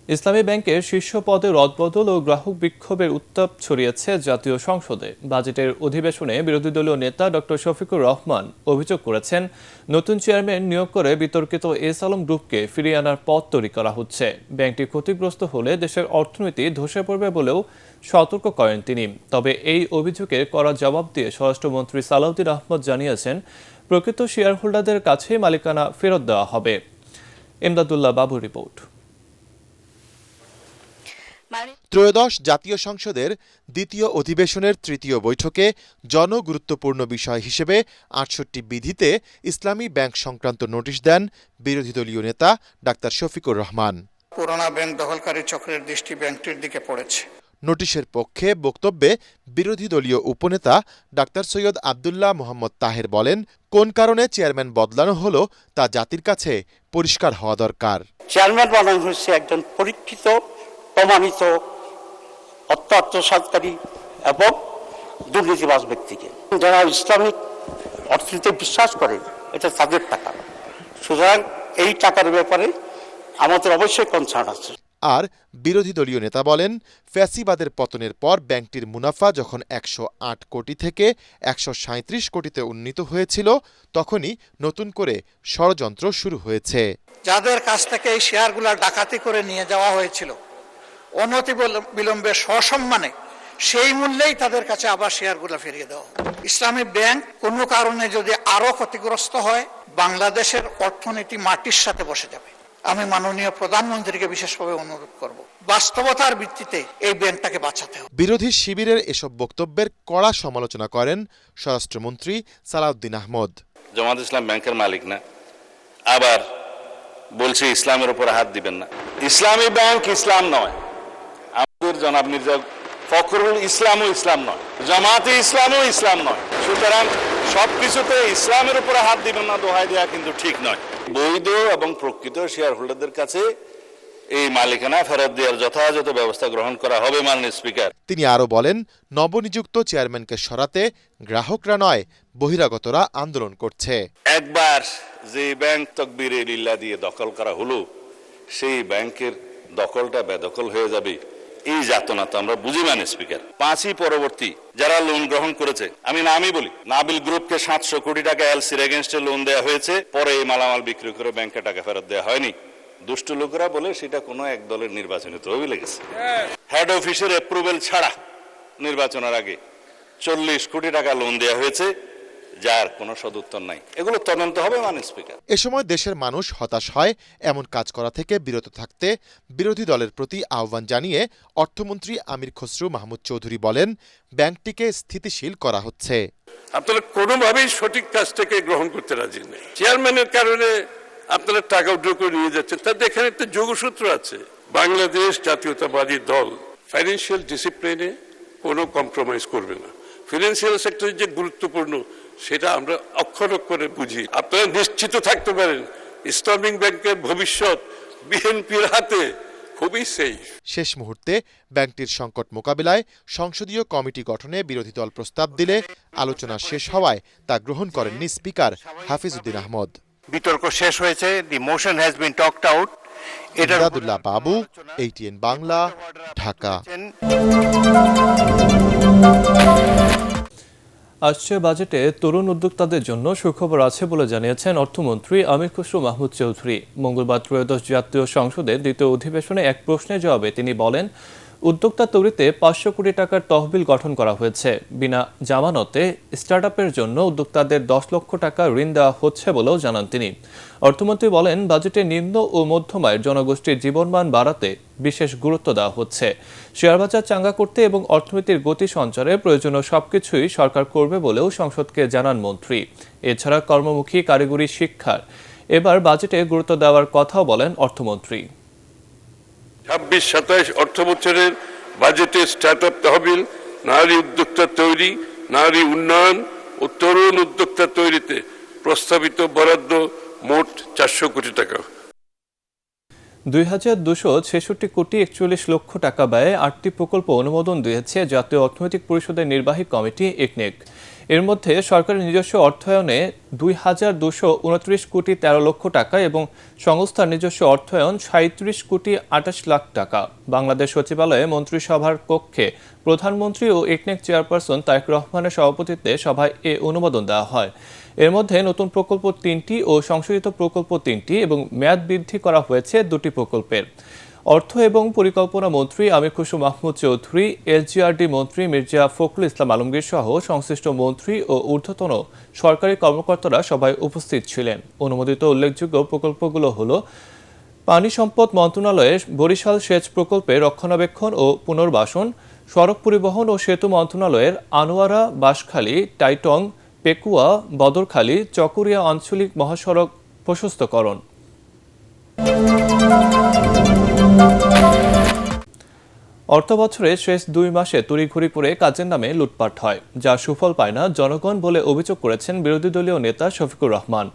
ইসলামী ব্যাংকের শীর্ষ পদে রদবদল ও গ্রাহক বিক্ষোভের উত্তাপ ছড়িয়েছে জাতীয় সংসদে। বাজেটের অধিবেশনে বিরোধী দলীয় নেতা ডক্টর শফিকুর রহমান অভিযোগ করেছেন, নতুন চেয়ারম্যান নিয়োগ করে বিতর্কিত এস আলম গ্রুপকে ফিরিয়ে আনার পথ তৈরি করা হচ্ছে। ব্যাংকটি ক্ষতিগ্রস্ত হলে দেশের অর্থনীতি ধসে পড়বে বলেও সতর্ক করেন তিনি। তবে এই অভিযোগের কড়া জবাব দিয়ে স্বরাষ্ট্রমন্ত্রী সালাউদ্দিন আহমদ জানিয়েছেন, প্রকৃত শেয়ার হোল্ডারদের কাছেই মালিকানা ফেরত দেওয়া হবে। এমদাদুল্লাহ বাবুর রিপোর্ট। ত্রয়োদশ জাতীয় সংসদের দ্বিতীয় অধিবেশনের তৃতীয় বৈঠকে জনগুরুত্বপূর্ণ বিষয় হিসেবে ৬৮ বিধিতে ইসলামী ব্যাংক সংক্রান্ত নোটিশ দেন বিরোধী দলীয় নেতা ডাক্তার শফিকুর রহমান। পুরোনো ব্যাংক দখলকারী চক্রের দৃষ্টি ব্যাংকটির দিকে পড়েছে। নোটিশের পক্ষে বক্তব্যে বিরোধী দলীয় উপনেতা ডাক্তার সৈয়দ আব্দুল্লাহ মোহাম্মদ তাহের বলেন, কোন কারণে চেয়ারম্যান বদলানো হলো তা জাতির কাছে পরিষ্কার হওয়া দরকার। চেয়ারম্যান বানানো হয়েছে একজন পরীক্ষিত, প্রমাণিত অত্যাচারী এবং দুর্নীতিবাজ ব্যক্তিকে। যারা ইসলামিক অর্থনীতিতে বিশ্বাস করে, এটা তাদের টাকা, সুতরাং এই টাকার ব্যাপারে আমাদের অবশ্যই কনসার্ন আছে। আর বিরোধী দলীয় নেতা বলেন, ফ্যাসিবাদের পতনের পর ব্যাংকটির মুনাফা যখন ১০৮ কোটি থেকে ১৩৭ কোটিতে উন্নীত হয়েছিল, তখনই নতুন করে ষড়যন্ত্র শুরু হয়েছে। যাদের কাছ থেকে এই শেয়ারগুলো ডাকাতি করে নিয়ে যাওয়া হয়েছিল, অনতি বিলম্বে সসম্মানে সেই মূল্যেই তাদের কাছে আবার শেয়ারগুলো ফিরিয়ে দেওয়া। ইসলামী ব্যাংক কোনো কারণে যদি আরো ক্ষতিগ্রস্ত হয়, বাংলাদেশের অর্থনীতি মাটির সাথে বসে যাবে। আমি মাননীয় প্রধানমন্ত্রীকে বিশেষভাবে অনুরোধ করব, বাস্তবতার ভিত্তিতে এই ব্যাংকটাকে বাঁচাতে হবে। বিরোধী শিবিরের এসব বক্তব্যের কড়া সমালোচনা করেন স্বরাষ্ট্রমন্ত্রী সালাউদ্দিন আহমদ। জামাত ইসলাম ব্যাংকের মালিক না, আবার বলছে ইসলামের উপর হাত দিবেন না। ইসলামী ব্যাংক ইসলাম নয়, আমাদের জনাব মির্জা ফখরুল ইসলামও ইসলাম নয়, জামাতে ইসলামও ইসলাম নয়। সুতরাং সবকিছুতে ইসলামের উপরে হাত দিবেন না দোহাই দেওয়া কিন্তু ঠিক নয়। বৈধ এবং প্রকৃত শেয়ার হোল্ডারদের কাছে এই মালিকানা ফেরত দেওয়ার যথাযথ ব্যবস্থা গ্রহণ করা হবে মাননীয় স্পিকার। তিনি আরও বলেন, নবনিযুক্ত চেয়ারম্যানকে সরাতে গ্রাহকরা নয়, বহিরাগতরা আন্দোলন করছে। একবার যে ব্যাংক তকবিরে লিল্লাহ দিয়ে দখল করা হলো, সেই ব্যাংকের দখলটা বেদখল হয়ে যাবে, এই যাতনা তো আমরা বুঝি মাননীয় স্পিকার। ৫ই পরবর্তী যারা লোন গ্রহণ করেছে, আমি নামই বলি, নাবিল গ্রুপকে ৭০০ কোটি টাকা এলসির এগেনস্টে লোন দেওয়া হয়েছে, পরে এই মালামাল বিক্রি করে ব্যাংকে টাকা ফেরত দেওয়া হয়নি। দুষ্ট লোকেরা বলে সেটা কোনো এক দলের নির্বাচনী তহবিলে লেগেছে। হেড অফিসের অ্যাপ্রুভেল ছাড়া নির্বাচনের আগে ৪০ কোটি টাকা লোন দেওয়া হয়েছে, যার কোনো সদুত্তর নাই। এগুলো তদন্ত হবে মাননীয় স্পিকার। এ সময় দেশের মানুষ হতাশ হয়, এমন কাজ করা থেকে বিরত থাকতে বিরোধী দলের প্রতি আহ্বান জানিয়ে অর্থমন্ত্রী আমির খসরু মাহমুদ চৌধুরী বলেন, ব্যাংকটিকে স্থিতিশীল করা হচ্ছে। আপনারা কোনোভাবেই সঠিক কাজটাকে গ্রহণ করতে রাজি নেই। চেয়ারম্যানের কারণে আপনারা টাকা উইথড্র করে নিয়ে যাচ্ছেন, তাদের এখানে একটা যোগসূত্র আছে। বাংলাদেশ জাতীয়তাবাদী দল ফাইন্যান্সিয়াল ডিসিপ্লিনে কোনো কম্প্রোমাইজ করবে না। ফিনান্সিয়াল সেক্টর যে গুরুত্বপূর্ণ, সেটা আমরা অক্ষর অক্ষরে বুঝি। আপনারা নিশ্চিত থাকতে পারেন, ইসলামিক ব্যাংকের ভবিষ্যৎ বিএনপির হাতে খুবই সেফ। শেষ মুহূর্তে ব্যাংকটির সংকট মোকাবিলায় সংসদীয় কমিটি গঠনে বিরোধী দল প্রস্তাব দিলে আলোচনা শেষ হওয়ায় তা গ্রহণ করেননি স্পিকার হাফিজউদ্দিন আহমদ। বিতর্ক শেষ হয়েছে, the motion has been talked out. Emdadullah Babu, ATN Bangla, Dhaka. আসছে বাজেটে তরুণ উদ্যোক্তাদের জন্য সুখবর আছে বলে জানিয়েছেন অর্থমন্ত্রী আমির খসরু মাহমুদ চৌধুরী। মঙ্গলবার ত্রয়োদশ জাতীয় সংসদের দ্বিতীয় অধিবেশনে এক প্রশ্নের জবাবে তিনি বলেন, উদ্যোক্তা তৈরিতে ৫০০ কোটি টাকার তহবিল গঠন করা হয়েছে। বিনা জামানতে স্টার্টআপের জন্য উদ্যোক্তাদের ১০ লক্ষ টাকা ঋণ দেওয়া হচ্ছে বলেও জানান তিনি। অর্থমন্ত্রী বলেন, বাজেটে নিম্ন ও মধ্যম আয়ের জনগোষ্ঠীর জীবনমান বাড়াতে বিশেষ গুরুত্ব দেওয়া হচ্ছে। শেয়ারবাজার চাঙ্গা করতে এবং অর্থনীতির গতি সঞ্চারে প্রয়োজনীয় সবকিছুই সরকার করবে বলেও সংসদকে জানান মন্ত্রী। এছাড়া কর্মমুখী কারিগরি শিক্ষার এবার বাজেটে গুরুত্ব দেওয়ার কথাও বলেন অর্থমন্ত্রী। ২৬-২৭ অর্থ বছরের বাজেটে স্টার্টআপ তহবিল, নারী উদ্যোক্তা তৈরি, নারী উন্নয়ন ও তরুণ উদ্যোক্তা তৈরিতে প্রস্তাবিত বরাদ্দ মোট ৪০০ কোটি টাকা। 2,266 কোটি 41 লক্ষ টাকা ব্যয়ে 8টি প্রকল্প অনুমোদন দিয়েছে জাতীয় অর্থনৈতিক পরিষদের নির্বাহী কমিটি ইকনেক। এর মধ্যে সরকারের নিজস্ব অর্থায়নে 2,229 কোটি 13 লক্ষ টাকা এবং সংস্থার নিজস্ব অর্থায়ন 37 কোটি 28 লাখ টাকা। বাংলাদেশ সচিবালয়ে মন্ত্রিসভার কক্ষে প্রধানমন্ত্রী ও ইকনেক চেয়ারপারসন তারেক রহমানের সভাপতিত্বে সভায় এ অনুমোদন দেওয়া হয়। এর মধ্যে নতুন প্রকল্প 3টি ও সংশোধিত প্রকল্প 3টি এবং মেয়াদ বৃদ্ধি করা হয়েছে 2টি প্রকল্পের। অর্থ এবং পরিকল্পনা মন্ত্রী আমির খসরু মাহমুদ চৌধুরী, এলজিআরডি মন্ত্রী মির্জা ফখরুল ইসলাম আলমগীর সহ সংশ্লিষ্ট মন্ত্রী ও ঊর্ধ্বতন সরকারি কর্মকর্তারা সভায় উপস্থিত ছিলেন। অনুমোদিত উল্লেখযোগ্য প্রকল্পগুলো হলো পানি সম্পদ মন্ত্রণালয়ের বরিশাল সেচ প্রকল্পে রক্ষণাবেক্ষণ ও পুনর্বাসন, সড়ক পরিবহন ও সেতু মন্ত্রণালয়ের আনোয়ারা, বাঁশখালী, টাইটং, পেকুয়া, বদরখালী, চকরিয়া আঞ্চলিক মহাসড়ক প্রশস্তকরণ। অর্থবছরের শেষ 2 মাসে তড়িঘড়ি করে কাজের নামে লুটপাট হয়, যা সুফল পায় না জনগণ বলে অভিযোগ করেছেন বিরোধী দলীয় নেতা শফিকুর রহমান।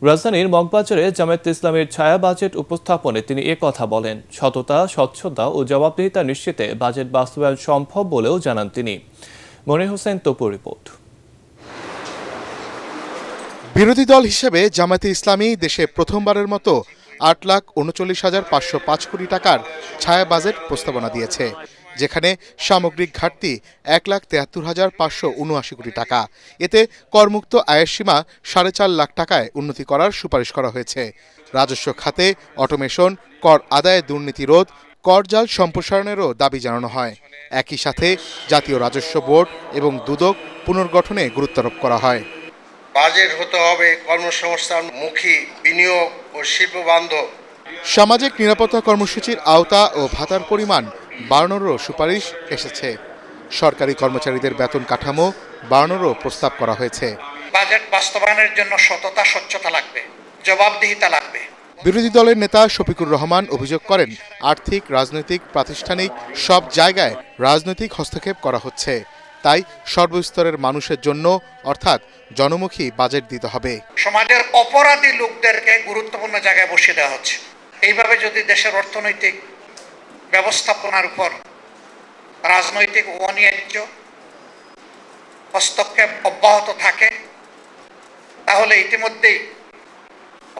রাজধানীর মগবাজারে জামায়াত ইসলামের ছায়া বাজেট উপস্থাপনে তিনি কথা বলেন। সততা, স্বচ্ছতা ও জবাবদিহিতা নিশ্চিতে বাজেট বাস্তবায়ন সম্ভব বলেও জানান তিনি। মনির হোসেন তপুর রিপোর্ট। বিরোধী দল হিসেবে জামায়াতে ইসলামী দেশে প্রথমবারের মতো 8,39,505 কোটি টাকার ছায়া বাজেট প্রস্তাবনা দিয়েছে, যেখানে সামগ্রিক ঘাটতি 1,73,579 কোটি টাকা। এতে করমুক্ত আয়ের সীমা 4.5 লাখ টাকায় উন্নতি করার সুপারিশ করা হয়েছে। রাজস্ব খাতে অটোমেশন, কর আদায়ে দুর্নীতি রোধ, করজাল সম্প্রসারণেরও দাবি জানানো হয়। একই সাথে জাতীয় রাজস্ব বোর্ড এবং দুদক পুনর্গঠনে গুরুত্বারোপ করা হয়। বাজেট হতে হবে কর্মসংস্থানমুখী, বিনিয়োগ ও শিল্প বান্ধব। সামাজিক নিরাপত্তা কর্মসূচির আওতা ও ভাতার পরিমাণ বাড়ানোরও সুপারিশ এসেছে। সরকারি কর্মচারীদের বেতন কাঠামো বাড়ানোরও প্রস্তাব করা হয়েছে। বাজেট বাস্তবায়নের জন্য সততা, স্বচ্ছতা লাগবে, জবাবদিহিতা লাগবে। বিরোধী দলের নেতা শফিকুর রহমান অভিযোগ করেন, আর্থিক, রাজনৈতিক, প্রাতিষ্ঠানিক সব জায়গায় রাজনৈতিক হস্তক্ষেপ করা হচ্ছে। তাই সর্বস্তরের মানুষের জন্য অর্থাৎ জনমুখী বাজেট দিতে হবে। সমাজের অপরাধী লোকদেরকে গুরুত্বপূর্ণ জায়গায় বসিয়ে দেওয়া হচ্ছে। এইভাবে যদি দেশের অর্থনৈতিক ব্যবস্থাপনার উপর রাজনৈতিক অনিবার্য হস্তক্ষেপ অব্যাহত থাকে, তাহলে ইতিমধ্যেই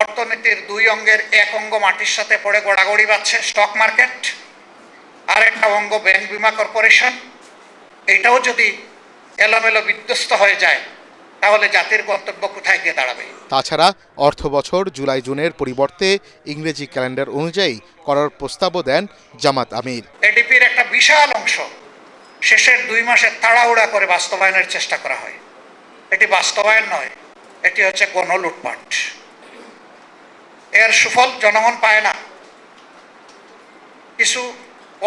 অর্থনীতির 2 অঙ্গের এক অঙ্গ মাটির সাথে পড়ে গড়াগড়ি বাচ্ছে স্টক মার্কেট, আর একটা অঙ্গ ব্যাংক বিমা কর্পোরেশন। এটাও যদি এলোমেলো বিধ্বস্ত হয়ে যায়, তাহলে জাতির গন্তব্য কোথায় গিয়ে দাঁড়াবে? তাছাড়া অর্থ বছর জুলাই-জুনের পরিবর্তে ইংরেজি ক্যালেন্ডার অনুযায়ী করার প্রস্তাবও দেন জামাত আমির। এডিপির একটা বিশাল অংশ শেষের 2 মাসে তাড়াহুড়া করে বাস্তবায়নের চেষ্টা করা হয়। এটি বাস্তবায়ন নয়, এটি হচ্ছে গণলুটপাট। এর সুফল জনগণ পায় না, কিছু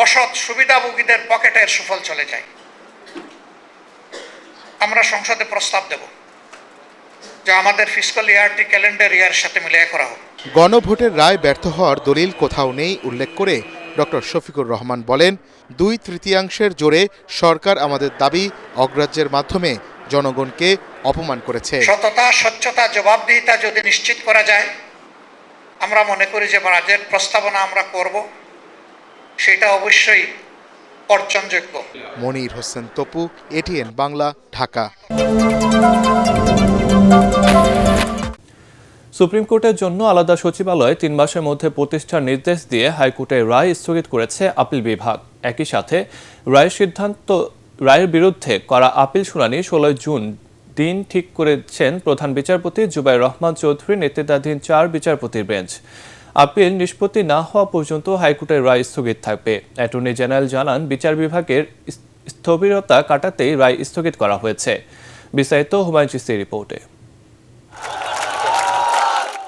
অসৎ সুবিধাভোগীদের পকেটের সুফল চলে যায়। আমরা সংসদে প্রস্তাব দেব যে আমাদের ফিসকাল ইয়ারটি ক্যালেন্ডার ইয়ারের সাথে মিলিয়ে করা হোক। গণভোটের রায় ব্যর্থ হওয়ার দলিল কোথাও নেই উল্লেখ করে ডক্টর শফিকুর রহমান বলেন, 2/3 জোরে সরকার আমাদের দাবি অগ্রাহ্যের মাধ্যমে জনগণকে অপমান করেছে। সততা, স্বচ্ছতা, জবাবদিহিতা যদি নিশ্চিত করা যায়, আমরা মনে করি যে বাজেট প্রস্তাবনা আমরা করব, সেটা অবশ্যই অর্জনযোগ্য। মনির হোসেন তপু, এটিএন বাংলা, ঢাকা। সুপ্রিম কোর্টের জন্য আলাদা সচিবালয় 3 মাসের মধ্যে প্রতিষ্ঠার নির্দেশ দিয়ে হাইকোর্টের রায় স্থগিত করেছে আপিল বিভাগ। একই সাথে রায়ের বিরুদ্ধে করা আপিল শুনানি 16 জুন দিন ঠিক করেছেন প্রধান বিচারপতি জুবাইর রহমান চৌধুরী নেতৃত্বাধীন 4 বিচারপতির বেঞ্চ। আপিল নিষ্পত্তি না হওয়া পর্যন্ত হাইকোর্টের রায় স্থগিত থাকবে। অ্যাটর্নি জেনারেল জানান, বিচার বিভাগের স্থবিরতা কাটাতেই রায় স্থগিত করা হয়েছে। বিস্তারিত হুমায়ুন চিশতির রিপোর্টে।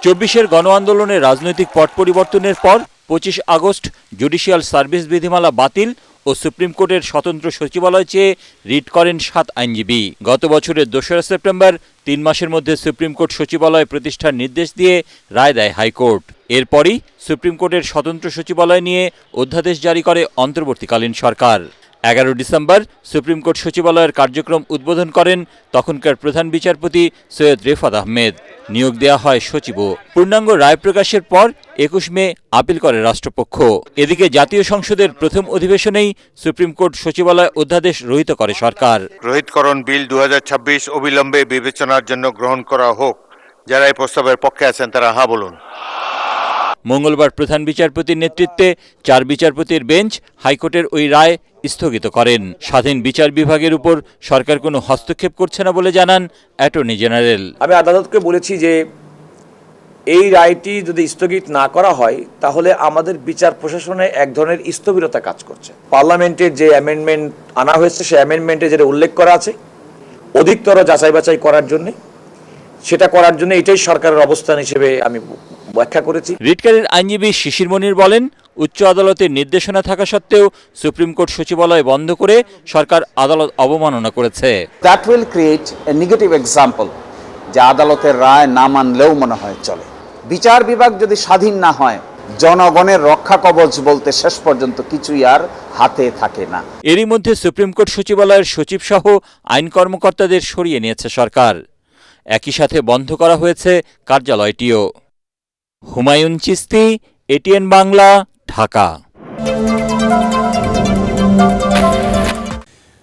24-এর গণ আন্দোলনের রাজনৈতিক পট পরিবর্তনের পর 25 আগস্ট জুডিশিয়াল সার্ভিস বিধিমালা বাতিল ও সুপ্রিম কোর্টের স্বতন্ত্র সচিবালয় চেয়ে রিট করেন 7 আইনজীবী। গত বছরের 2রা সেপ্টেম্বর 3 মাসের মধ্যে সুপ্রিম কোর্ট সচিবালয় প্রতিষ্ঠার নির্দেশ দিয়ে রায় দেয় হাইকোর্ট। এরপরই সুপ্রিম কোর্টের স্বতন্ত্র সচিবালয় নিয়ে অধ্যাদেশ জারি করে অন্তর্বর্তীকালীন সরকার। 11 ডিসেম্বর সুপ্রিম কোর্ট সচিবালয়ের কার্যক্রম উদ্বোধন করেন তখনকার প্রধান বিচারপতি সৈয়দ রেফাত আহমেদ। নিয়োগ দেওয়া হয় সচিবও। পূর্ণাঙ্গ রায় প্রকাশের পর 21 মে আপিল করে রাষ্ট্রপক্ষ। এদিকে জাতীয় সংসদের প্রথম অধিবেশনেই সুপ্রিম কোর্ট সচিবালয় অধ্যাদেশ রহিত করে সরকার। রোহিতকরণ বিল 2026 অবিলম্বে বিবেচনার জন্য গ্রহণ করা হোক। যারা এই প্রস্তাবের পক্ষে আছেন তারা হ্যাঁ বলুন। মঙ্গলবার প্রধান বিচারপতির নেতৃত্বে 4 বিচারপতির বেঞ্চ হাইকোর্টের ওই রায় স্থগিত করেন। স্বাধীন বিচার বিভাগের উপর সরকার কোনো হস্তক্ষেপ করছে না বলে জানান অ্যাটর্নি জেনারেল। আমি আদালতকে বলেছি যে এই রায়টি যদি স্থগিত না করা হয় তাহলে আমাদের বিচার প্রশাসনে এক ধরনের স্থবিরতা কাজ করছে। পার্লামেন্টের যে অ্যামেন্ডমেন্ট আনা হয়েছে সেই অ্যামেন্ডমেন্টে যেটা উল্লেখ করা আছে অধিকতর যাচাই বাছাই করার জন্য, সেটা করার জন্য এটাই সরকারের অবস্থান হিসেবে আমি ব্যাখ্যা করেছি। রিটকারীর আইনজীবী শিশির মনির বলেন, উচ্চ আদালতের নির্দেশনা থাকা সত্ত্বেও সুপ্রিম কোর্ট সচিবালয় বন্ধ করে সরকার আদালত অবমাননা করেছে। That will create a negative example, যে আদালতের রায় না মানলেও মনে হয় চলে। বিচার বিভাগ যদি স্বাধীন না হয় জনগণের রক্ষা কবচ বলতে শেষ পর্যন্ত কিছুই আর হাতে থাকে না। এরই মধ্যে সুপ্রিম কোর্ট সচিবালয়ের সচিব সহ আইন কর্মকর্তাদের সরিয়ে নিয়েছে সরকার। একই সাথে বন্ধ করা হয়েছে কার্যালয়টিও। হুমায়ুন চিস্তি, এটিএন বাংলা, ঢাকা।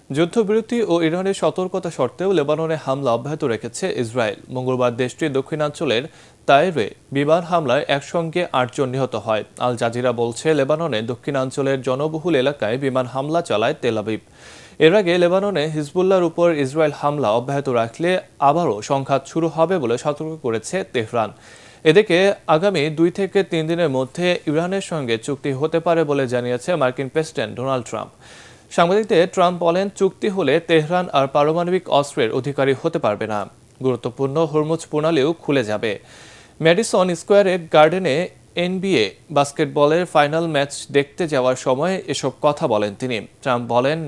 যুদ্ধবিরতি ও ইরানের সতর্কতা সত্ত্বেও লেবাননে হামলা অব্যাহত রেখেছে ইসরায়েল। মঙ্গলবার দেশটির দক্ষিণাঞ্চলের তাইরে বিমান হামলায় একসঙ্গে 8 জন নিহত হয়। আল জাজিরা বলছে, লেবাননে দক্ষিণাঞ্চলের জনবহুল এলাকায় বিমান হামলা চালায় তেল আবিব। এর আগে লেবাননে হিজবুল্লাহর উপর ইসরায়েল হামলা অব্যাহত রাখলে আবারও সংঘাত শুরু হবে বলে সতর্ক করেছে তেহরান। এদিকে আগামী 2 থেকে 3 দিনের মধ্যে ইরানের সঙ্গে চুক্তি হতে পারে বলে জানিয়েছে মার্কিন প্রেসিডেন্ট ডোনাল্ড ট্রাম্প। সাংবাদিকদের ট্রাম্প বলেন, চুক্তি হলে তেহরান আর পারমাণবিক অস্ত্রের অধিকারী হতে পারবে না। গুরুত্বপূর্ণ হরমুজ প্রণালীও খুলে যাবে। ম্যাডিসন স্কোয়ারে গার্ডেনে NBA বাস্কেটবলের ফাইনাল ম্যাচ দেখতে যাওয়ার সময় এসব কথা বলেন তিনি। ট্রাম্প বলেন,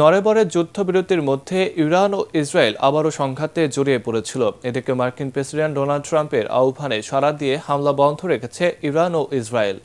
নভেম্বরের যুদ্ধবিরতির মধ্যে ইরান ও ইসরায়েল আবারও সংঘাতে জড়িয়ে পড়েছিল। এদিকে মার্কিন প্রেসিডেন্ট ডোনাল্ড ট্রাম্পের আহ্বানে সাড়া দিয়ে হামলা বন্ধ রেখেছে ইরান ও ইসরায়েল।